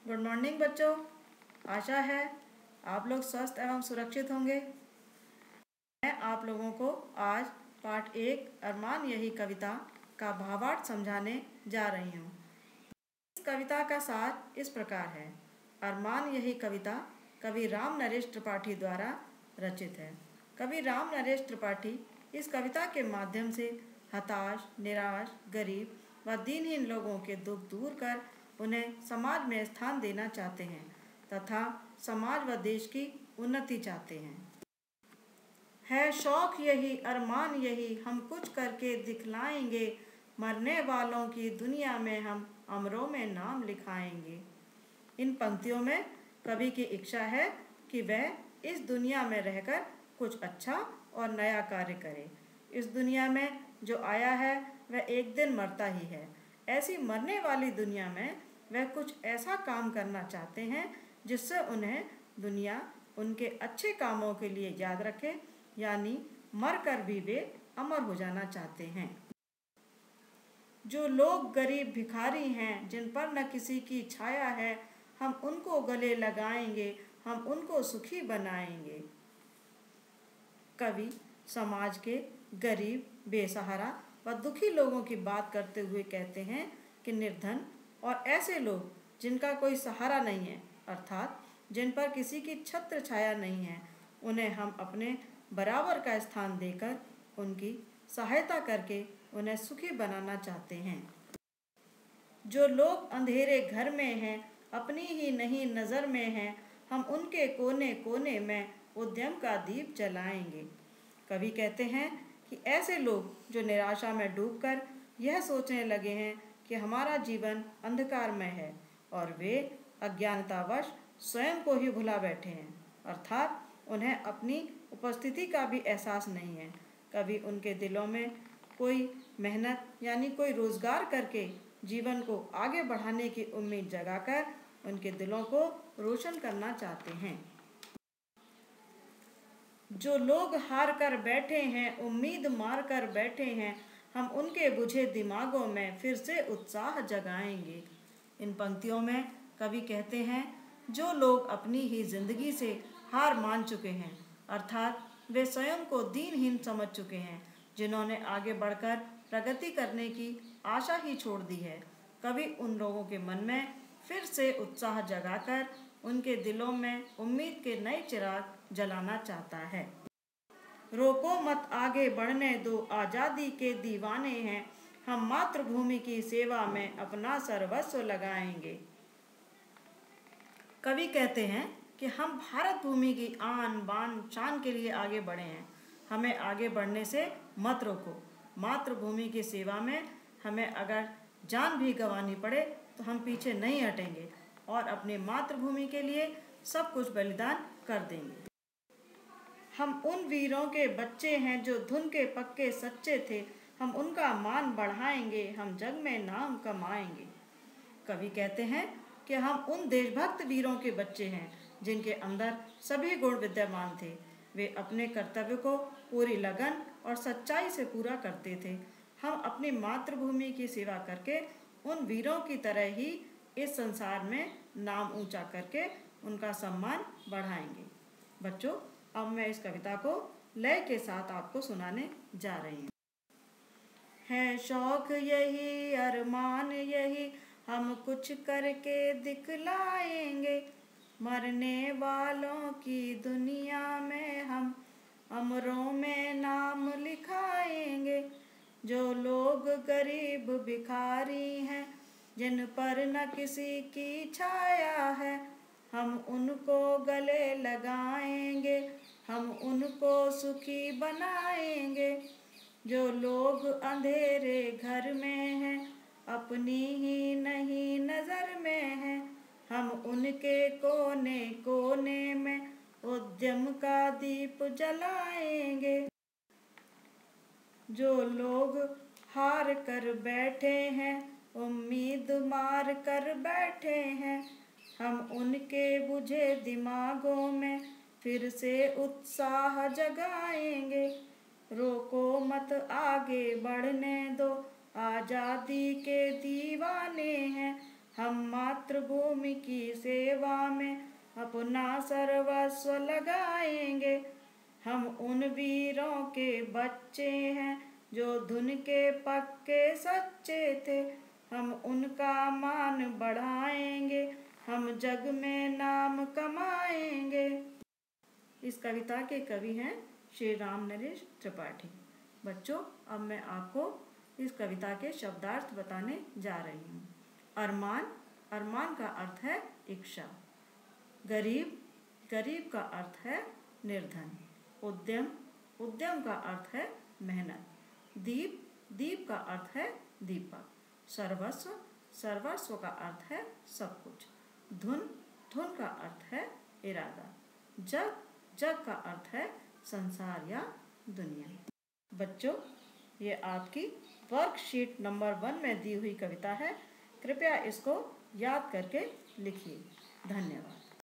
Good morning बच्चों। आशा है आप लोग स्वस्थ एवं सुरक्षित होंगे। मैं आप लोगों को आज पाठ 1 अरमान यही कविता का भावार्थ समझाने जा रही हूँ। इस कविता का सार इस प्रकार है। अरमान यही कविता कवि राम नरेश त्रिपाठी द्वारा रचित है। कवि राम नरेश त्रिपाठी इस कविता के माध्यम से हताश, निराश, गरीब व दीनहीन लोगों के दुख दूर कर उन्हें समाज में स्थान देना चाहते हैं तथा समाज व देश की उन्नति चाहते हैं। है शौक यही, अरमान यही, हम कुछ करके दिखलाएंगे, मरने वालों की दुनिया में हम अमरों में नाम लिखाएंगे। इन पंक्तियों में कवि की इच्छा है कि वह इस दुनिया में रहकर कुछ अच्छा और नया कार्य करे। इस दुनिया में जो आया है वह एक दिन मरता ही है। ऐसी मरने वाली दुनिया में वह कुछ ऐसा काम करना चाहते हैं जिससे उन्हें दुनिया उनके अच्छे कामों के लिए याद रखे, यानी मरकर भी वे अमर हो जाना चाहते हैं। जो लोग गरीब भिखारी हैं, जिन पर न किसी की छाया है, हम उनको गले लगाएंगे, हम उनको सुखी बनाएंगे। कवि समाज के गरीब, बेसहारा व दुखी लोगों की बात करते हुए कहते हैं कि निर्धन और ऐसे लोग जिनका कोई सहारा नहीं है, अर्थात जिन पर किसी की छत्र छाया नहीं है, उन्हें हम अपने बराबर का स्थान देकर उनकी सहायता करके उन्हें सुखी बनाना चाहते हैं। जो लोग अंधेरे घर में हैं, अपनी ही नहीं नज़र में हैं, हम उनके कोने कोने में उद्यम का दीप जलाएंगे। कवि कहते हैं कि ऐसे लोग जो निराशा में डूबकर यह सोचने लगे हैं कि हमारा जीवन अंधकारमय है और वे अज्ञानतावश स्वयं को ही भुला बैठे हैं, अर्थात उन्हें अपनी उपस्थिति का भी एहसास नहीं है। कवि उनके दिलों में कोई मेहनत यानी कोई रोजगार करके जीवन को आगे बढ़ाने की उम्मीद जगाकर उनके दिलों को रोशन करना चाहते हैं। जो लोग हार कर बैठे हैं, उम्मीद मार कर बैठे हैं, हम उनके बुझे दिमागों में फिर से उत्साह जगाएंगे। इन पंक्तियों में कवि कहते हैं जो लोग अपनी ही जिंदगी से हार मान चुके हैं, अर्थात वे स्वयं को दीनहीन समझ चुके हैं, जिन्होंने आगे बढ़कर प्रगति करने की आशा ही छोड़ दी है। कवि उन लोगों के मन में फिर से उत्साह जगाकर उनके दिलों में उम्मीद के नए चिराग जलाना चाहता है। रोको मत, आगे बढ़ने दो, आज़ादी के दीवाने हैं, हम मातृभूमि की सेवा में अपना सर्वस्व लगाएंगे। कवि कहते हैं कि हम भारत भूमि की आन बान शान के लिए आगे बढ़े हैं। हमें आगे बढ़ने से मत रोको। मातृभूमि की सेवा में हमें अगर जान भी गंवानी पड़े तो हम पीछे नहीं हटेंगे और अपनी मातृभूमि के लिए सब कुछ बलिदान कर देंगे। हम उन वीरों के बच्चे हैं जो धुन के पक्के सच्चे थे, हम उनका मान बढ़ाएंगे, हम जग में नाम कमाएंगे। कवि कहते हैं कि हम उन देशभक्त वीरों के बच्चे हैं जिनके अंदर सभी गुण विद्यमान थे। वे अपने कर्तव्य को पूरी लगन और सच्चाई से पूरा करते थे। हम अपनी मातृभूमि की सेवा करके उन वीरों की तरह ही इस संसार में नाम ऊंचा करके उनका सम्मान बढ़ाएंगे। बच्चों, अब मैं इस कविता को लय के साथ आपको सुनाने जा रही हूँ। है शौक यही, अरमान यही, हम कुछ करके दिखलाएंगे, मरने वालों की दुनिया में हम अमरों में नाम लिखाएंगे। जो लोग गरीब भिखारी हैं, जिन पर न किसी की छाया है, हम उनको गले लगाएंगे, हम उनको सुखी बनाएंगे। जो लोग अंधेरे घर में हैं, अपनी ही नहीं नज़र में हैं, हम उनके कोने कोने में उद्यम का दीप जलाएंगे। जो लोग हार कर बैठे हैं, उम्मीद मार कर बैठे हैं, हम उनके बुझे दिमागों में फिर से उत्साह जगाएंगे। रोको मत, आगे बढ़ने दो, आज़ादी के दीवाने हैं, हम मातृभूमि की सेवा में अपना सर्वस्व लगाएंगे। हम उन वीरों के बच्चे हैं जो धुन के पक्के सच्चे थे। हम उनका मान बढ़ाएंगे, हम जग में नाम कमाएंगे। इस कविता के कवि हैं श्री राम नरेश त्रिपाठी। बच्चों, अब मैं आपको इस कविता के शब्दार्थ बताने जा रही हूँ। अरमान, अरमान का अर्थ है इच्छा। गरीब, गरीब का अर्थ है निर्धन। उद्यम, उद्यम का अर्थ है मेहनत। दीप, दीप का अर्थ है दीपक। सर्वस्व, सर्वस्व का अर्थ है सब कुछ। धुन, धुन का अर्थ है इरादा। जग, जग का अर्थ है संसार या दुनिया। बच्चों, ये आपकी वर्कशीट नंबर 1 में दी हुई कविता है। कृपया इसको याद करके लिखिए। धन्यवाद।